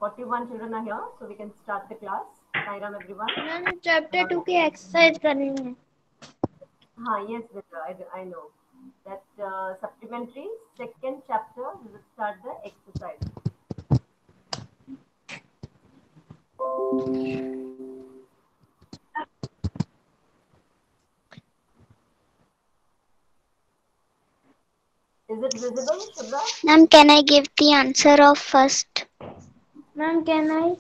41 children are here, so we can start the class. Sairam everyone. Ma'am chapter 2 की exercise करनी है. Yes, Vitra, I know. That supplementary second chapter, we will start the exercise. Is it visible, Shubhra? Ma'am, can I give the answer of first? Ma'am can I.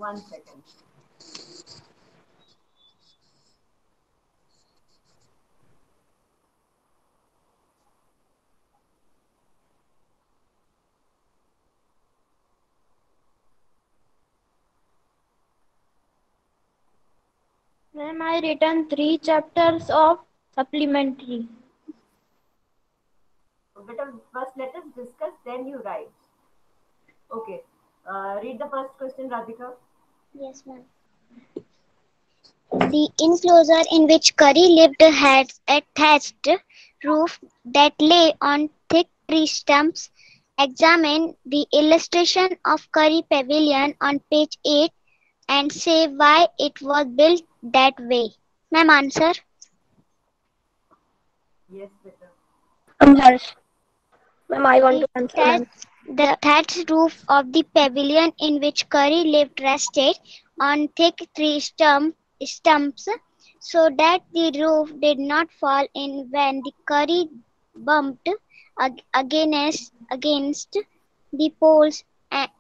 1 second. Ma'am I written 3 chapters of supplementary. Better first let us discuss, then you write. Okay. Read the first question, Radhika. Yes, ma'am. The enclosure in which Curry lived had a thatched roof that lay on thick tree stumps. Examine the illustration of Curry Pavilion on page 8 and say why it was built that way. Ma'am, answer. Yes, better. I'm Harsh. Ma'am, I want to answer, ma'am. The thatched roof of the pavilion in which Curry lived rested on thick tree stumps so that the roof did not fall in when the Curry bumped against the poles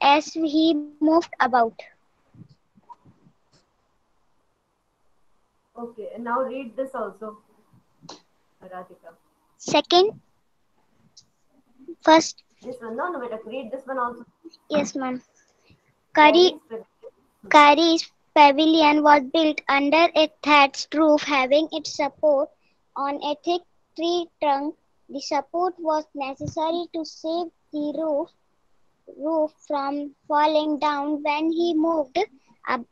as he moved about. Okay, and now read this also, Radhika. Second, first, This one, no, better. Read this one also. yes, ma'am. Curry's Curry's pavilion was built under a thatched roof having its support on a thick tree trunk. The support was necessary to save the roof from falling down when he moved ab-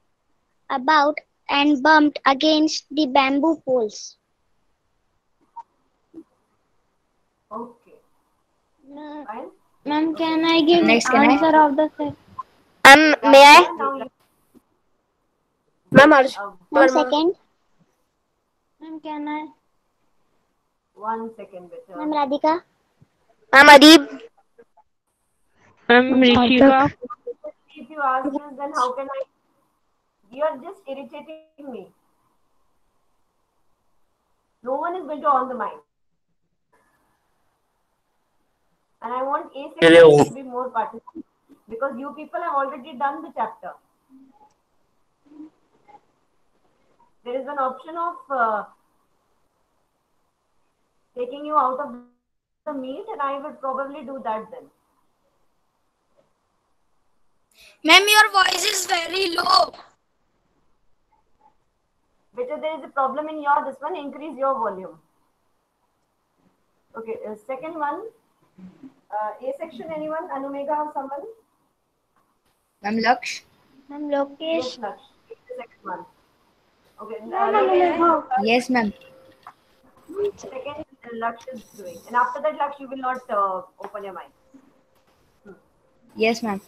about and bumped against the bamboo poles. Okay. Fine. Ma'am, can I give Next, answer of the set? May I? Now you, Ma'am, Harsh. Now second, Ma'am, can I? 1 second, better. Ma'am Radhika. Ma'am, Adib. Ma'am, Rishika. If you ask this, then how can I? You are just irritating me. No one is going to on the mic. And I want A section to be more participant because you people have already done the chapter. There is an option of taking you out of the meet, and I would probably do that then. Ma'am, your voice is very low. Better there is a problem in your this one, increase your volume. Okay, second one, A section, anyone? Anumega or someone? Ma'am, Laksh. Ma'am, Yes, Lokesh. Laksh. The second one. Okay, Yes, ma'am. second Laksh is doing. And after that, Laksh, you will not open your mic. Yes, ma'am.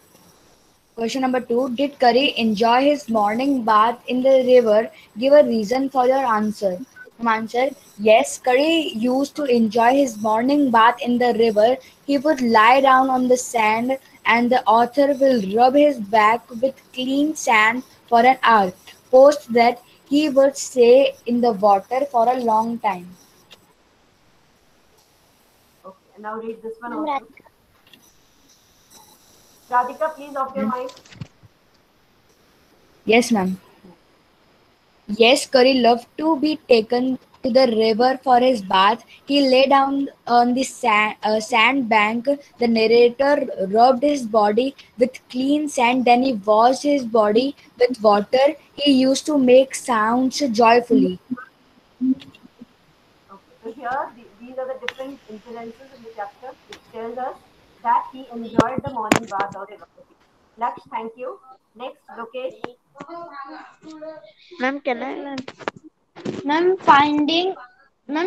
Question number 2. Did Curry enjoy his morning bath in the river? Give a reason for your answer. Answer. Yes, Curry used to enjoy his morning bath in the river. He would lie down on the sand and the author will rub his back with clean sand for an hour. Post that he would stay in the water for a long time. Okay, and now read this one also. Radhika, please off your mic. Yes, ma'am. Yes, Curry loved to be taken to the river for his bath. He lay down on the sand bank. The narrator rubbed his body with clean sand. Then he washed his body with water. He used to make sounds joyfully. Okay, so here these are the different incidences in the chapter which tells us that he enjoyed the morning bath or river. Okay. Laksh, thank you. Next, Lokesh. Ma'am, can I? Ma'am,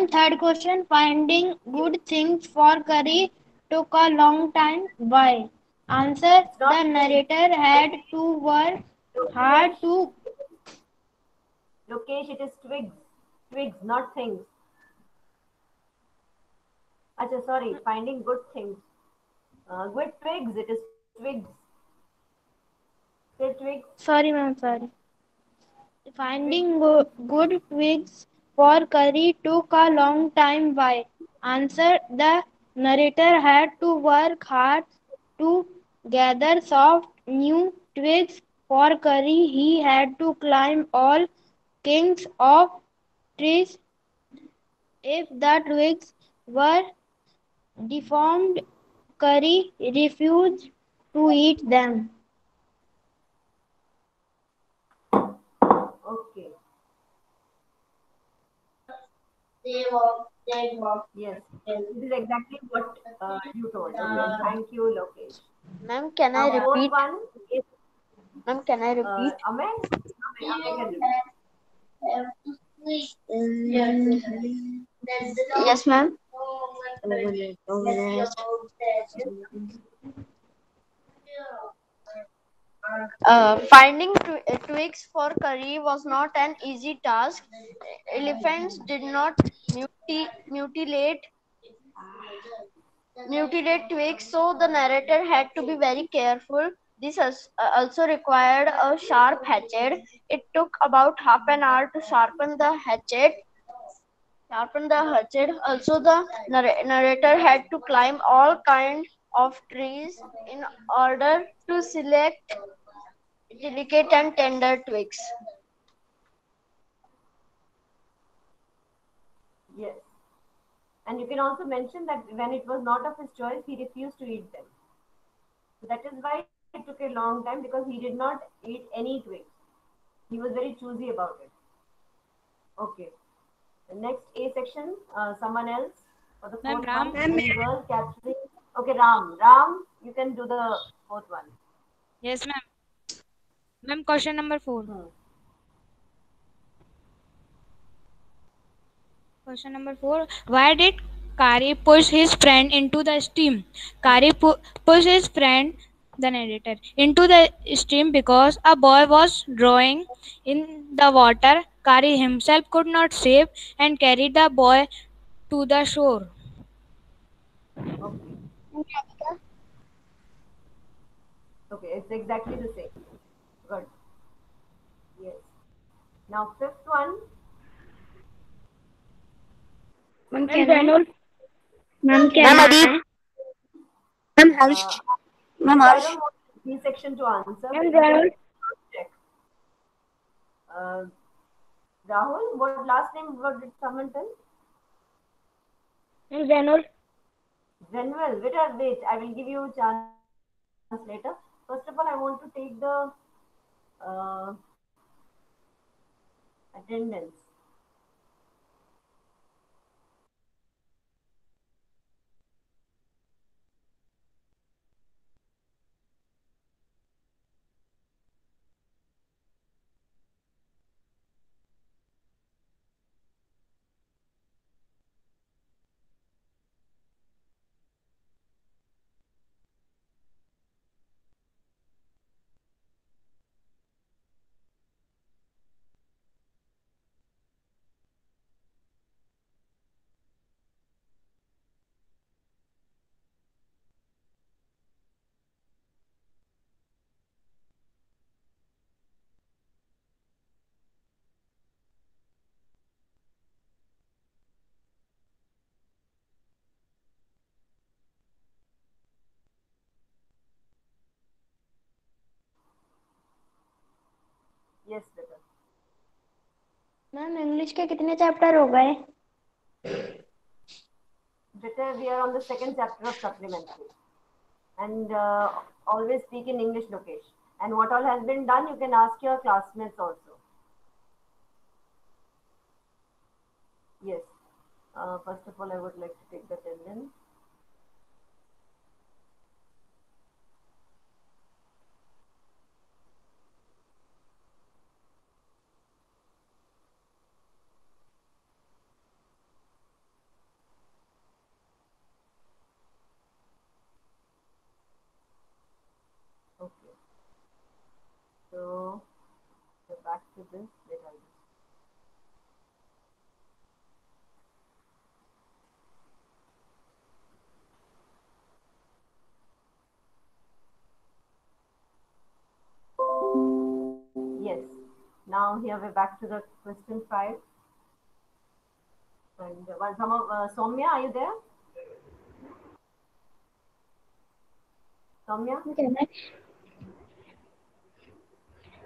third question, finding good things for Curry took a long time. Why? Answer. It's The not things. narrator had to work hard Lokesh, to. Lokesh, it is twigs. Twigs, not things. Acha, sorry, finding good things. Good twigs, it is twigs. Say twigs. Sorry, ma'am. Sorry. Finding good twigs for curry took a long time. Why? Answer. The narrator had to work hard to gather soft new twigs for curry. He had to climb all kinds of trees. If the twigs were deformed, curry refused to eat them. Okay. Yes. It is exactly what you told. Okay. Thank you, Lokesh. Ma'am, can I Now, fourth repeat? one is Ma'am, can I repeat? Amay. Amay can repeat. Yes, ma'am. Yes. Finding twigs for curry was not an easy task. Elephants did not mutilate twigs, so the narrator had to be very careful. This also required a sharp hatchet. It took about half an hour to sharpen the hatchet. Also, the narrator had to climb all kinds of trees in order to select delicate and tender twigs. Yes. And you can also mention that when it was not of his choice, he refused to eat them. So that is why it took a long time because he did not eat any twigs. He was very choosy about it. Okay. The next A section, someone else for the Ma'am, fourth one. Ram. Young girl capturing. Okay, Ram. Ram, you can do the fourth one. Yes, ma'am. Ma'am, question number 4. Hmm. Question number 4. Why did Kari push his friend into the stream? Kari pushed his friend, the narrator, into the stream because a boy was drowning in the water. Kari himself could not save and carried the boy to the shore. Okay. Okay, it's exactly the same. Good. Yes. Now fifth one. Ma'am, Ma'am can I? Zainul, Ma'am, Ma'am, can Abhi, I? ma'am Uh, Harsh, ma'am I Harsh. don't want B section to answer, Ma'am but you can Zainul, check. Uh, Rahul, what last name? What did someone tell? Ma'am Zainul, Zenwell. Wait. I will give you a chance later. First of all, I want to take the uh, attendance. Yes, better. Ma'am English के कितने chapter हो गए? Better. We are on the second chapter of supplementary, and always speak in English, Lokesh. And what all has been done, you can ask your classmates also. Yes. First of all, I would like to take the attendance. to this. Wait, I'll just- Yes. Now here we're back to the question 5. And some of Soumya, are you there? Soumya? Can I?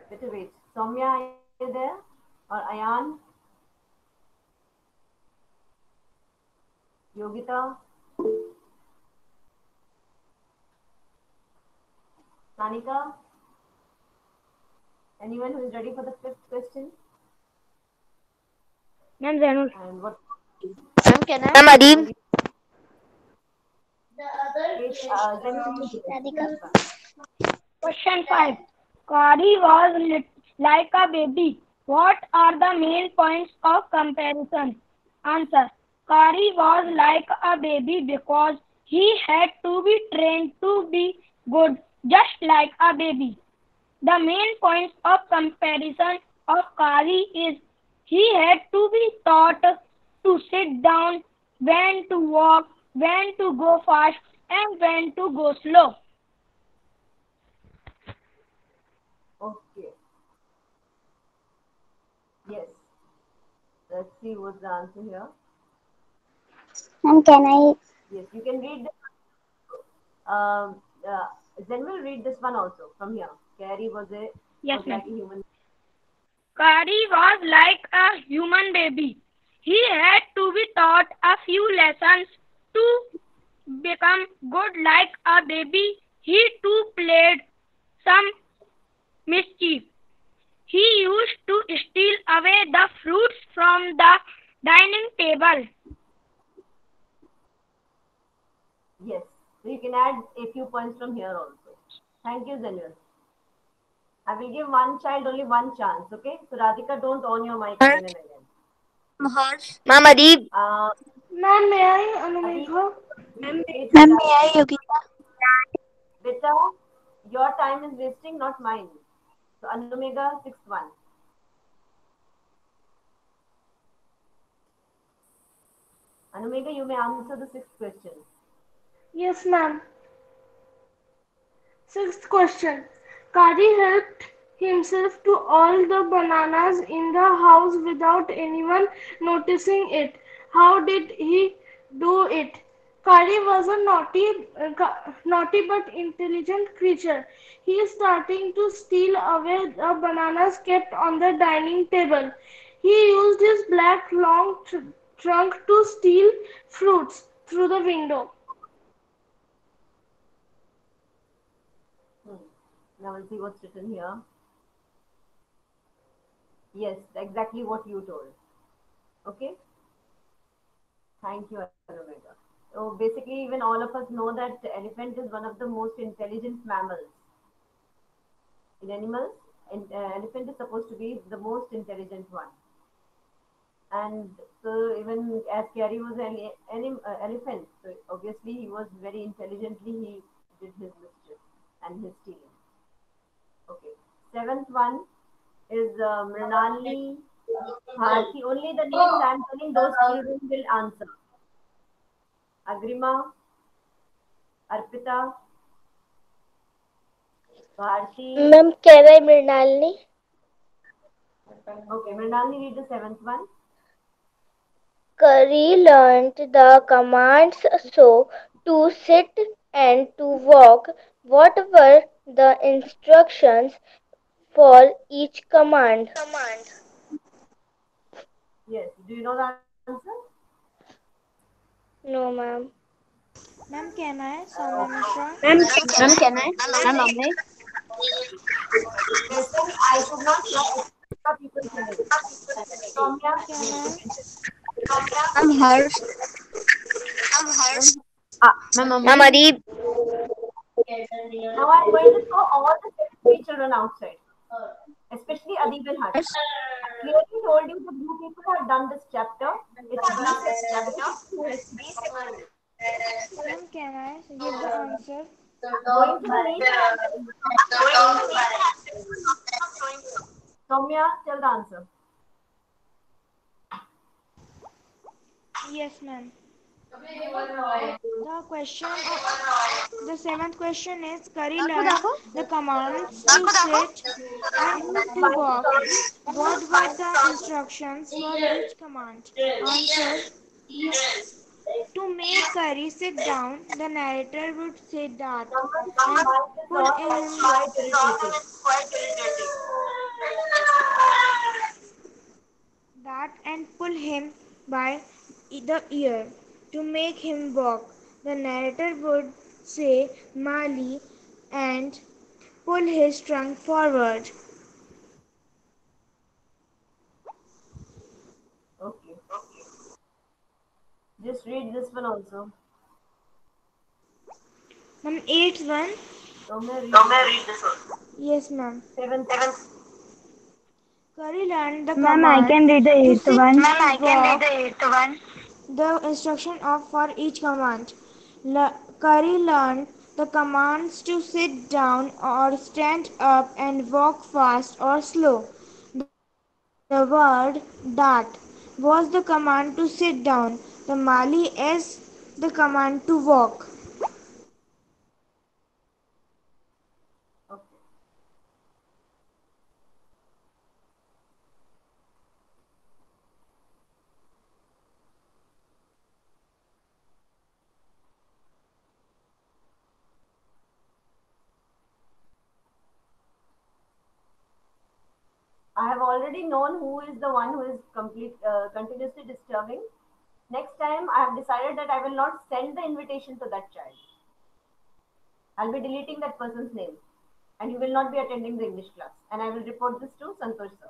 Better wait. Soumya, are you there? Or Ayan? Yogita? Sanika? Anyone who is ready for the 5th question? Ma'am, Zainul. And what? Ma'am, can I? Ma'am, Adeem. Wait, Radhika. Question 5. Kari was like a baby. What are the main points of comparison? Answer. Kari was like a baby because he had to be trained to be good, just like a baby. The main points of comparison of Kari is he had to be taught to sit down, when to walk, when to go fast, and when to go slow. Okay. Yes. Let's see what's the answer here. Ma'am, can I? Yes, you can read this. Then we'll read this one also from here. Carrie was Yes, was ma'am. like a human. Kari was like a human baby. He had to be taught a few lessons to become good like a baby. He too played some mischief. He used to steal away the fruits from the dining table. Yes. So you can add a few points from here also. Thank you, Zenil. I will give one child only one chance, okay? So Radhika, don't on your mic again and again. Ma'am, Adeem. Ma'am, may I, Adi, Anumika? wait, Ma'am, Radhika. may I, Yogita? Beta, your time is wasting, not mine. So Anumega, 6th one. Anumega, you may answer the 6th question. Yes, ma'am. Sixth question. Kari helped himself to all the bananas in the house without anyone noticing it. How did he do it? Kari was a naughty but intelligent creature. He is starting to steal away the bananas kept on the dining table. He used his black long trunk to steal fruits through the window. Now we'll see what's written here. Yes, exactly what you told. Okay? Thank you, Anumega. So basically, even all of us know that the elephant is one of the most intelligent mammals. In animals, elephant is supposed to be the most intelligent one. And so even as Carrie was an elephant, so obviously he was very intelligently he did his mischief and his stealing. Okay. 7th one is Mrinalini Bharti. Only the names I'm telling, those children will answer. Agrima, Arpita, Bharti. Ma'am, can I, Mrinalini? Okay, Mrinalini, read the 7th one. Kari learned the commands so to sit and to walk. What were the instructions for each command? Yes. Do you know the answer? No, ma'am. Ma'am, can I? Soumya Mishra. Ma'am, can I? Ma'am, Amre? Listen, I should not stop people saying. Soumya, Can Ma'am, Harsh. Ma'am, Adeep. now I'm going to throw all the 3 children outside, especially Adib and Harsh. I clearly told you that you people have done this chapter. It's Ma'am, can I give the answer? going to the names and I'm telling you. Soumya, tell the answer. Yes, ma'am. The seventh question is Curry learned the commands to sit and to walk. What were the instructions for each command? Answer: to make Curry sit down, the narrator would say that Someone's and mic is pull on and it's him quite irritating. by the ear to make him walk. The narrator would say Mali and pull his trunk forward. Okay. Just read this one also. Ma'am, eighth one. Soumya, read this one. Yes, ma'am. Seventh. Curry learned the Ma'am, I command can read the to eighth sit one. and walk. The instruction of for each command. Curry learned the commands to sit down or stand up and walk fast or slow. The word that was the command to sit down. The Mali is the command to walk. Okay. I have already known who is the one who is continuously disturbing. Next time, I have decided that I will not send the invitation to that child. I'll be deleting that person's name, and you will not be attending the English class. And I will report this to Santosh sir.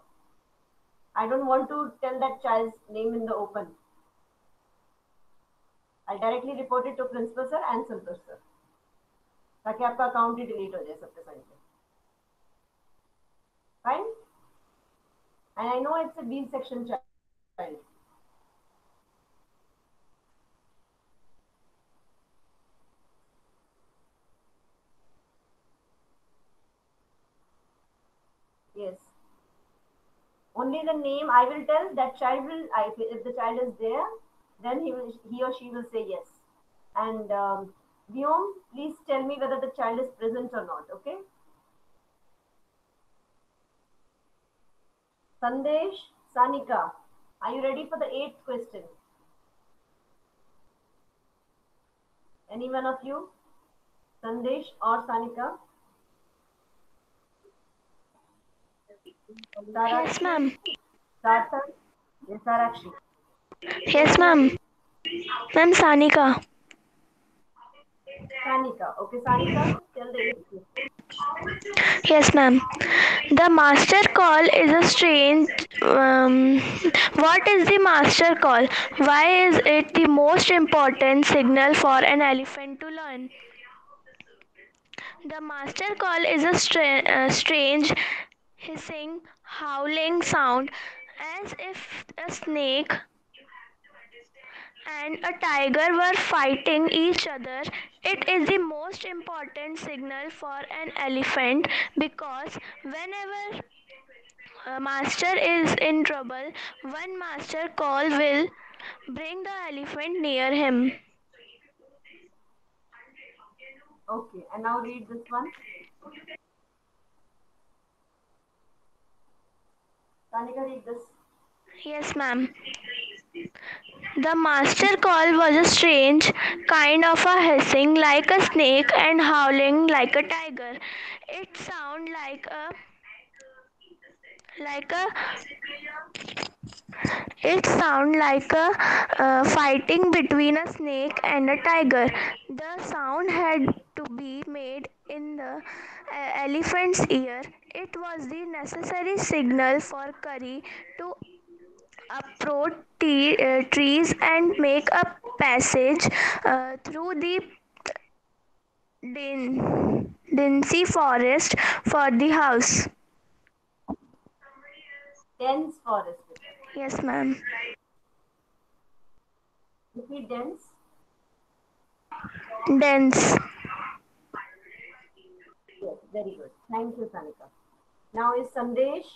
I don't want to tell that child's name in the open. I'll directly report it to principal sir and Santosh sir, ताकि आपका account ही delete हो जाए सबके side पे. Fine? And I know it's a B section child. Yes. Only the name I will tell. That child will. If the child is there, then he or she will say yes. And Vyom, please tell me whether the child is present or not. Okay. Sandesh, Sanika, are you ready for the eighth question? Any one of you? Sandesh or Sanika? Yes, ma'am. Sarthak? Yes, Sarakshi. Yes, ma'am. Ma'am, Sanika. Sanika. Okay, Sanika, tell the eighth question. Yes, ma'am. The master call is a strange. What is the master call? Why is it the most important signal for an elephant to learn? The master call is a strange, hissing, howling sound as if a snake and a tiger were fighting each other. It is the most important signal for an elephant because whenever a master is in trouble, one master call will bring the elephant near him. Okay, and now read this one. Sanika, read this. Yes, ma'am. The master call was a strange kind of a hissing like a snake and howling like a tiger. It sounded like a it sound like a fighting between a snake and a tiger. The sound had to be made in the elephant's ear. It was the necessary signal for Curry to uproot trees and make a passage through the dense forest for the house. Dense forest. Yes, ma'am. Repeat dense. Dense. Yes, very good. Thank you, Sanika. Now is Sandesh.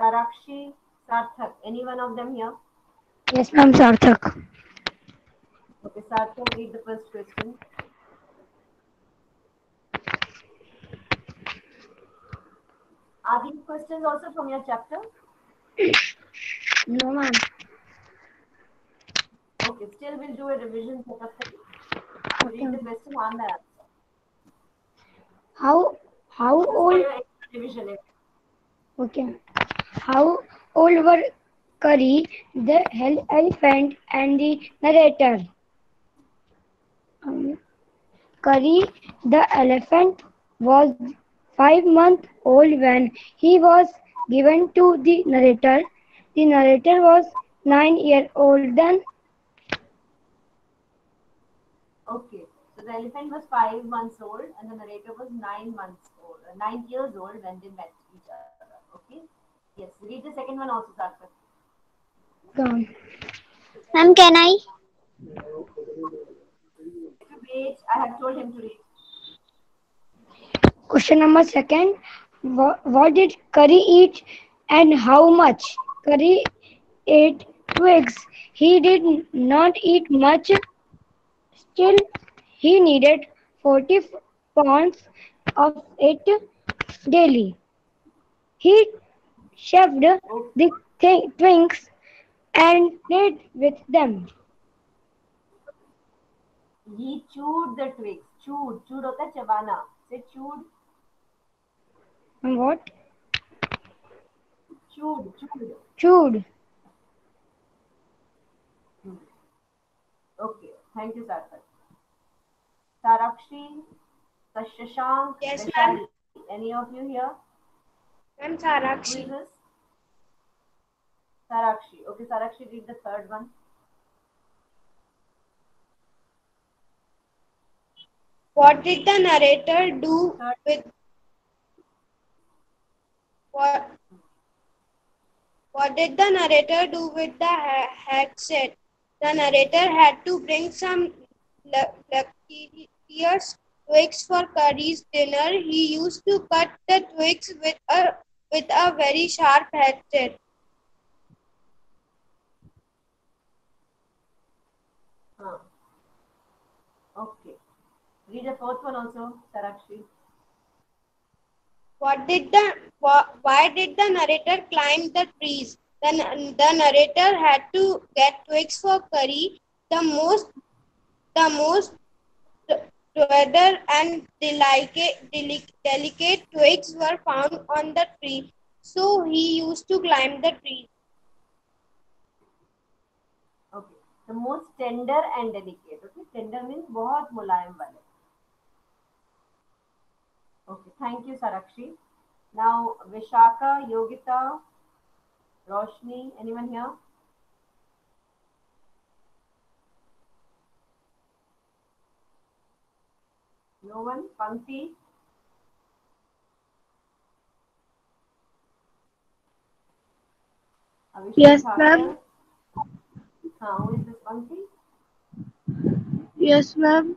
Sarakshi, Sarthak. Any one of them here? Yes, ma'am. Sarthak. Okay, Sarthak, read the first question. Are these questions also from your chapter? No, ma'am. Okay, still we'll do a revision set of things. So read the question and the answer. How This is for old? your revision. Okay. How old were Curry, the elephant, and the narrator? Curry, the elephant, was 5 months old when he was given to the narrator. The narrator was 9 years old then. Okay, so the elephant was 5 months old and the narrator was 9 months old, 9 years old when they met each other. Okay, yes, read the second one also, Sarthak. Ma'am, can I? If you wait, I have told him to read. Question number second. What did Curry eat and how much? Curry ate twigs. He did not eat much. Still, he needed 40 pounds of it daily. He shaved Okay, the twigs and played with them. he chewed the twigs. Chewed होता है चबाना. Say chewed. What? Chewed. Chewed. Hmm. Okay, thank you, Sarthak. Sarakshi, Shashank, Yes, ma'am. Vaishali. Any of you here? Ma'am, Who is Sarakshi. this? Sarakshi. Okay, Sarakshi, read the third one. What did the narrator do Third. with what? What did the narrator do with the hatchet? The narrator had to bring some luxurious twigs for Curry's dinner. He used to cut the twigs with a very sharp hatchet. Huh. Okay. Read the fourth one also, Sarakshi. Why did the narrator climb the trees? The narrator had to get twigs for Curry. The most tender and delicate twigs were found on the tree, so he used to climb the tree. Okay. The most tender and delicate. Okay. Tender means बहुत मुलायम वाले. Okay. Thank you, Sarakshi. Now, Vishaka, Yogita, Roshni. Anyone here? No one? Pankti? Abhishek Yes, Thakur? ma'am. Who is this Pankti? Yes, ma'am.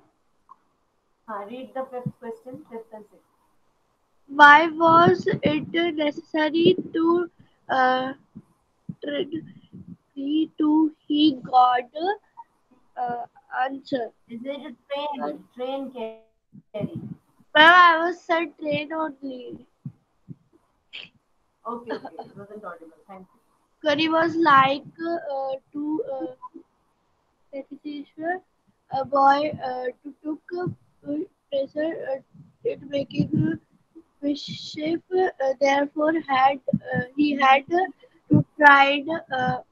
Read the fifth question, fifth and sixth. Why was it necessary to trade he got answer? Is it a train? Train carry. Ma'am, I was said train only. Okay, it wasn't audible. Thank you. Curry was like to satisfy a boy to took pressure it making mischief. Therefore, he had to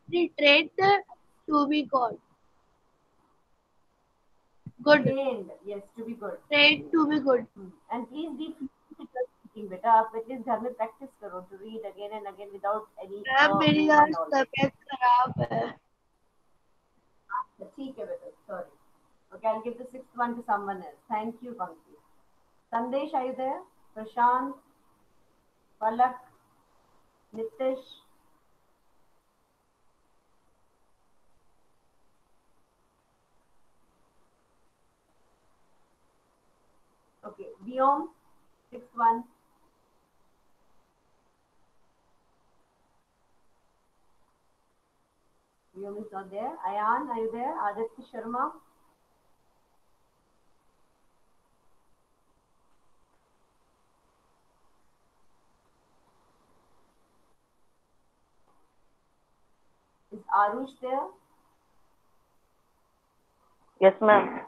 he trained to be good. Trained, yes, to be good. Trained to be good. And please be fluent in speaking. बेटा आप at least घर में practice करो to read again and again without any ma'am मेरी oohs आज and all. तबीयत खराब है. ठीक है बेटा, sorry. Okay, I'll give the sixth one to someone else. Thank you, Pankti. Sandesh, are you there? Prashant, Palak, Nitish. Okay, Vyom, sixth one. Vyom is not there. Ayan, are you there? Aditya Sharma. Is Arush there? Yes, ma'am.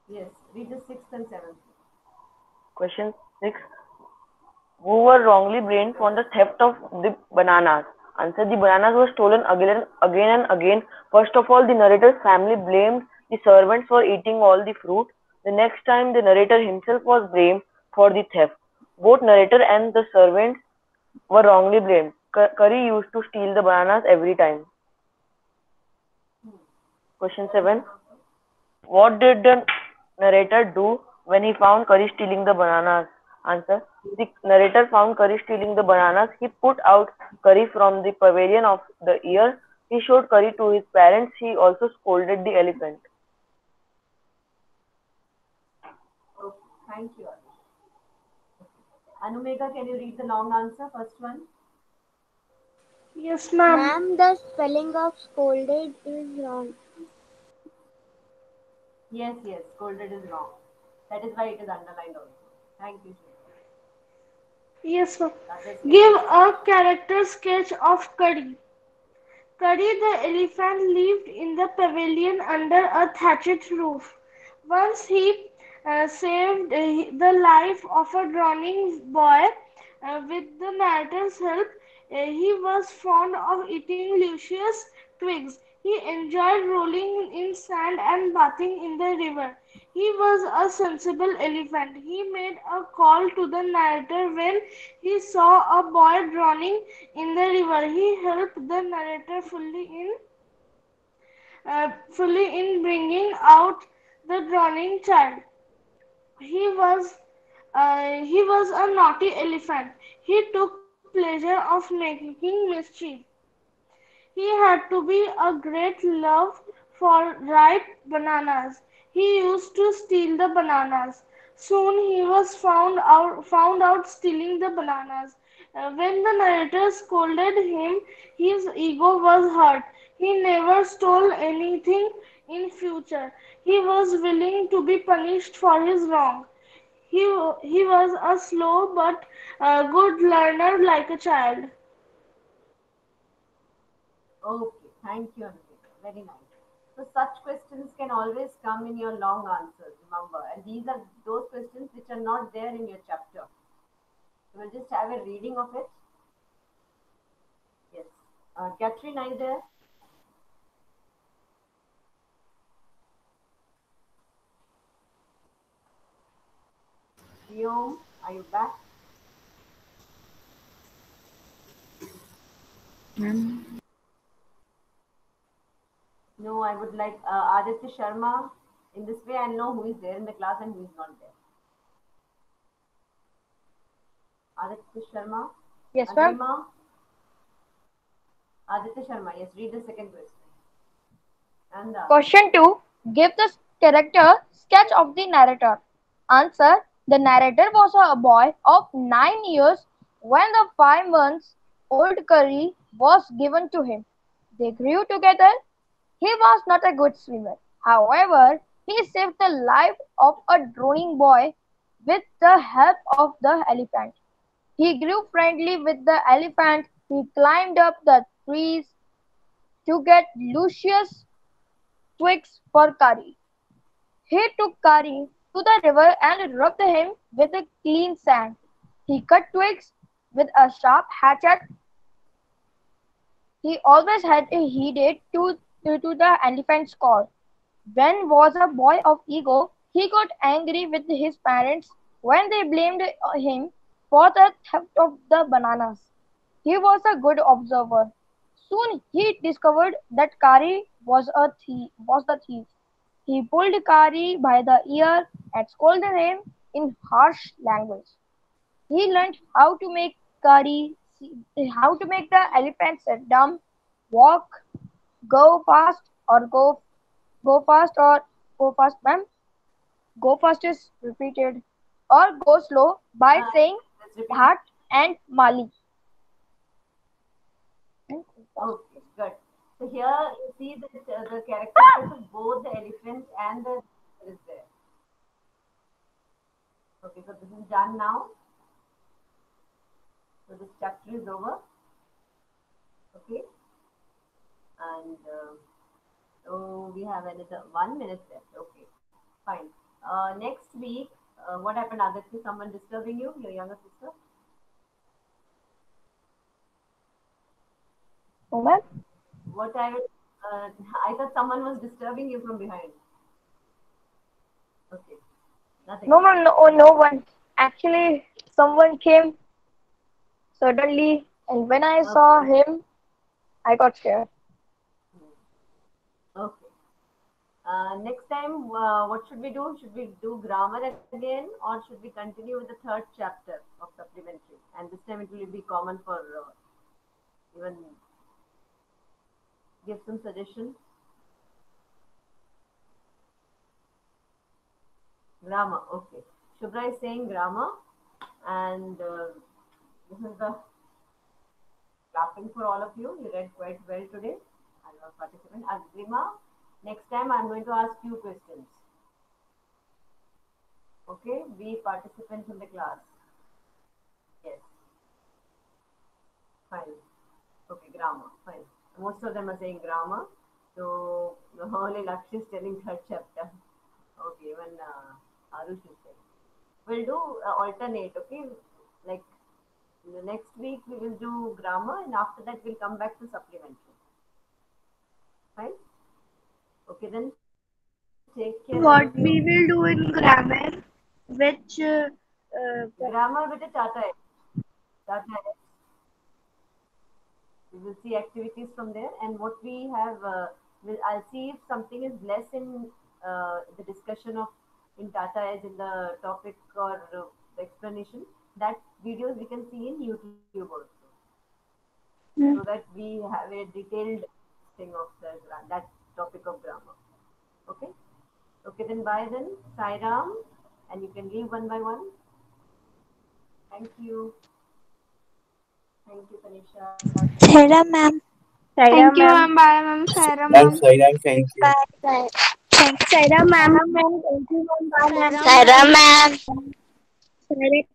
Yes. Read the 6th and 7th. Question 6. Who were wrongly blamed for the theft of the bananas? Answer. The bananas were stolen again and again. First of all, the narrator's family blamed the servants for eating all the fruit. The next time, the narrator himself was blamed for the theft. Both narrator and the servants were wrongly blamed. Curry used to steal the bananas every time. Question 7. What did the narrator do when he found Curry stealing the bananas? Answer. The narrator found Curry stealing the bananas. He put out Curry from the pavilion of the year. He showed Curry to his parents. He also scolded the elephant. Okay. Thank you, Arush. Anumega, can you read the long answer? First one. Yes, ma'am. Ma'am, the spelling of scolded is wrong. Yes, yes. Scolded is wrong. That is why it is underlined also. Thank you, Shweta. Yes, ma'am. Others Give can a character sketch of Curry. Curry the elephant lived in the pavilion under a thatched roof. Once he saved the life of a drowning boy with the narrator's help. He was fond of eating luscious twigs. He enjoyed rolling in sand and bathing in the river. He was a sensible elephant. He made a call to the narrator when he saw a boy drowning in the river. He helped the narrator fully in bringing out the drowning child. He was he was a naughty elephant. He took pleasure of making mischief. He had to be a great love for ripe bananas. He used to steal the bananas. Soon he was found out stealing the bananas. When the narrator scolded him, his ego was hurt. He never stole anything in future. He was willing to be punished for his wrong. He was a slow but good learner like a child. Okay, thank you, Anvita. Very nice. So such questions can always come in your long answers, remember. And these are those questions which are not there in your chapter. So we'll just have a reading of it. Yes. Catherine, are you there? Guillaume, are you back? Ma'am. No, I would like Aditya Sharma. In this way, I'll know who is there in the class and who is not there. Aditya Sharma. Yes, ma'am. Agrima. Aditya Sharma. Yes, read the second question. And Question 2. Give the character sketch of the narrator. Answer. The narrator was a boy of 9 years when the 5 months old curry was given to him. They grew together. He was not a good swimmer. However, he saved the life of a drowning boy with the help of the elephant. He grew friendly with the elephant. He climbed up the trees to get luscious twigs for curry. He took curry to the river and rubbed him with a clean sand. He cut twigs with a sharp hatchet. He always had heeded to the elephant's call. When was a boy of ego, he got angry with his parents when they blamed him for the theft of the bananas. He was a good observer. Soon he discovered that Kari was the thief. He pulled Kari by the ear and scolded him in harsh language. He learned how to make the elephant sit down, walk, go fast or go fast, ma'am. Go fast is repeated, or go slow by saying let's repeat. Hat and Mali. Okay, good. So here you see that the character sketch of both the elephant and the is there. Okay, so this is done now. So this chapter is over. Okay, and so we have another 1 minute left. Okay, fine. Next week, what happened, Aditi? Someone disturbing you, your younger sister? What? What I thought someone was disturbing you from behind. Okay, nothing. No, ma'am, no one. Actually, someone came suddenly, and when I saw Okay. him, I got scared. Okay. Next time, what should we do? Should we do grammar again, or should we continue with the third chapter of supplementary? And this time it will be common for even give some suggestions. Grammar. Okay. Shubhra is saying grammar, and this is the clapping for all of you. You read quite well today. I love participant. Agrima, next time I'm going to ask you questions. Okay, be participants in the class. Yes. Fine. Okay, grammar. Fine. Most of them are saying grammar. So only Lakshya is telling third chapter. Okay, even Arush is saying. We'll do alternate. Okay, like the next week we will do grammar, and after that we'll come back to supplementary. Fine. Okay, then take care. all What of you. we will do in grammar, which Grammar with a Tata X. Tata X. We will see activities from there, and what we have, I'll see if something is less in the discussion of in Tata Edge in the topic or the explanation. That videos we can see in YouTube also, so that we have a detailed thing of that topic of grammar. Okay. Okay, then bye then. Sai Ram, and you can leave one by one. Thank you. Thank you, Tanisha. Sarah ma'am. thank you, ma'am. Bye, ma'am. Sarah, Ma'am, ma'am. Sairam, thank you. Bye. Thank you, Sarah ma'am. Thank you, ma'am. Bye, ma'am. Sarah ma'am.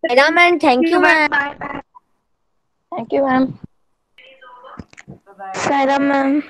Sarah, ma'am, thank you, ma'am. Bye, bye. Thank you, ma'am. Bye bye. Sarah ma'am.